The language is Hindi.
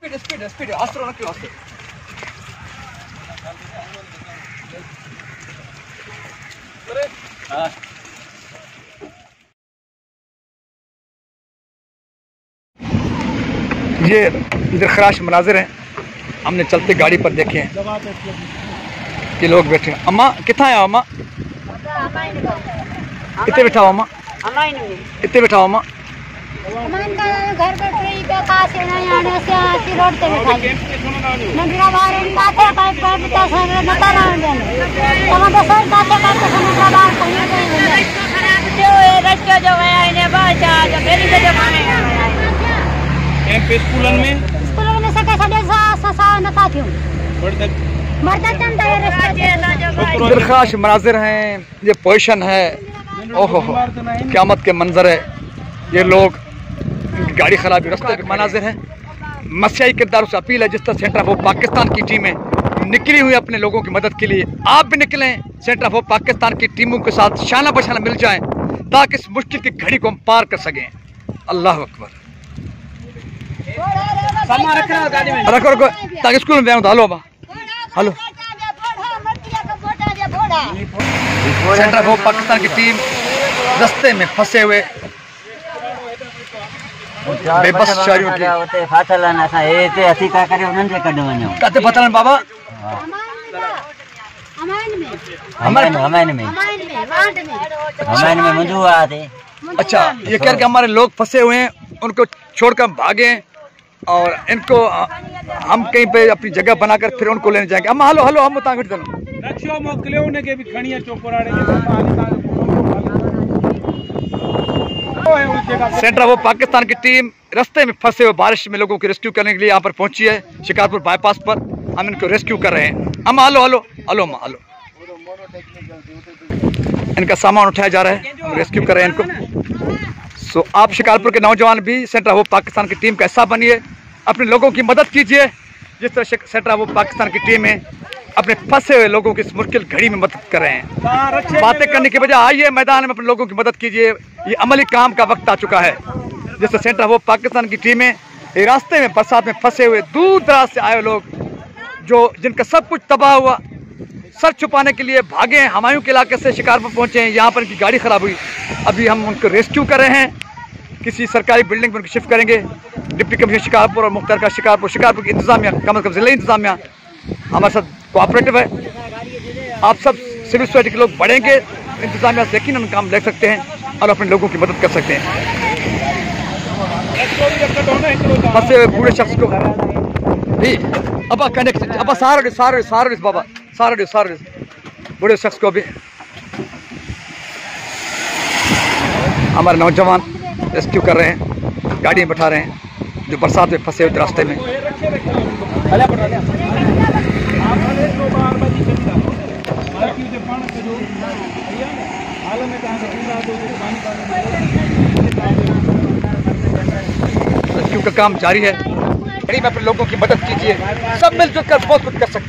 स्पीड स्पीड स्पीड अस्त्र न क्यों अस्त्र ये दिलखराश मनाजिर हैं हमने चलते गाड़ी पर देखे हैं कि लोग बैठे हैं। अम्मा कितना है अम्मा इतने बैठा हो अम्मा इतने बैठा हो अम्मा घर बैठे रोड पे नगरा बाहर बातें बता ना जो गया इन्हें बाजा जो मेरी जो खाने स्कूलन में सके साडे सा नता थियो मरदा चंदा दिलखराश मनाजिर हैं। ये पोजीशन है ओहो क़यामत के मंजर है। ये लोग गाड़ी खराबी रास्ते के मनाजिर हैं। मसीही किरदारों से अपील है जिस तरह सेंटर ऑफ पाकिस्तान की टीमें निकली हुई अपने लोगों की मदद के लिए आप भी निकलें सेंटर ऑफ पाकिस्तान की टीमों के साथ शाना बशाना मिल जाएं ताकि इस मुश्किल की घड़ी को हम पार कर सकें। अल्लाह अकबर रखो रखो ताकि स्कूल में जाऊँ तो हलो अबा हेलो सेंटर ऑफ पाकिस्तान की टीम रास्ते में फंसे हुए बेबस शहरियों की कहते फतलन बाबा अच्छा ये कह के हमारे लोग फंसे हुए हैं उनको छोड़कर भागे और इनको हम कहीं पे अपनी जगह बनाकर फिर उनको लेने जाएंगे। हम हलो हलो हम सेंटर ऑफ पाकिस्तान की टीम रास्ते में फंसे हुए बारिश में लोगों को रेस्क्यू करने के लिए यहाँ पर पहुंची है। शिकारपुर बाईपास पर हम इनको रेस्क्यू कर रहे हैं। हम हलो हलो हलो हलो इनका सामान उठाया जा रहा है हम रेस्क्यू कर रहे हैं इनको। सो आप शिकारपुर के नौजवान भी सेंटर ऑफ पाकिस्तान की टीम का हिस्सा बनिए अपने लोगों की मदद कीजिए जिस तरह सेंटर ऑफ पाकिस्तान की टीम है अपने फंसे हुए लोगों की इस मुश्किल घड़ी में मदद कर रहे हैं। बातें करने की बजाय आइए मैदान में अपने लोगों की मदद कीजिए। ये अमली काम का वक्त आ चुका है जिससे सेंटर ऑफ पाकिस्तान की टीमें रास्ते में बरसात में फंसे हुए दूर दराज से आए लोग जो जिनका सब कुछ तबाह हुआ सर छुपाने के लिए भागे हुमायूं के इलाके से शिकारपुर पहुंचे हैं। यहाँ पर इनकी गाड़ी खराब हुई अभी हम उनको रेस्क्यू कर रहे हैं किसी सरकारी बिल्डिंग में उनको शिफ्ट करेंगे। डिप्टी कमिश्नर शिकारपुर और मुख्तार का शिकारपुर की इंतजामिया कम से कम जिला इंतजामिया हमारे साथ कोऑपरेटिव है। आप सब सिविल सोसाइटी के लोग बढ़ेंगे इंतजामिया से यकीन हम काम ले सकते हैं और अपने लोगों की मदद कर सकते हैं। फंसे हुए बूढ़े शख्स को भी अब कनेक्ट अब सारे सारे सारे बाबा सारे सारे बूढ़े शख्स को भी हमारे नौजवान रेस्क्यू कर रहे हैं गाड़ी में बैठा रहे हैं जो बरसात में फंसे हुए रास्ते में। रेस्क्यू का काम जारी है। गरीब अपने लोगों की मदद कीजिए सब मिलजुल कर बहुत कुछ कर सकते हैं।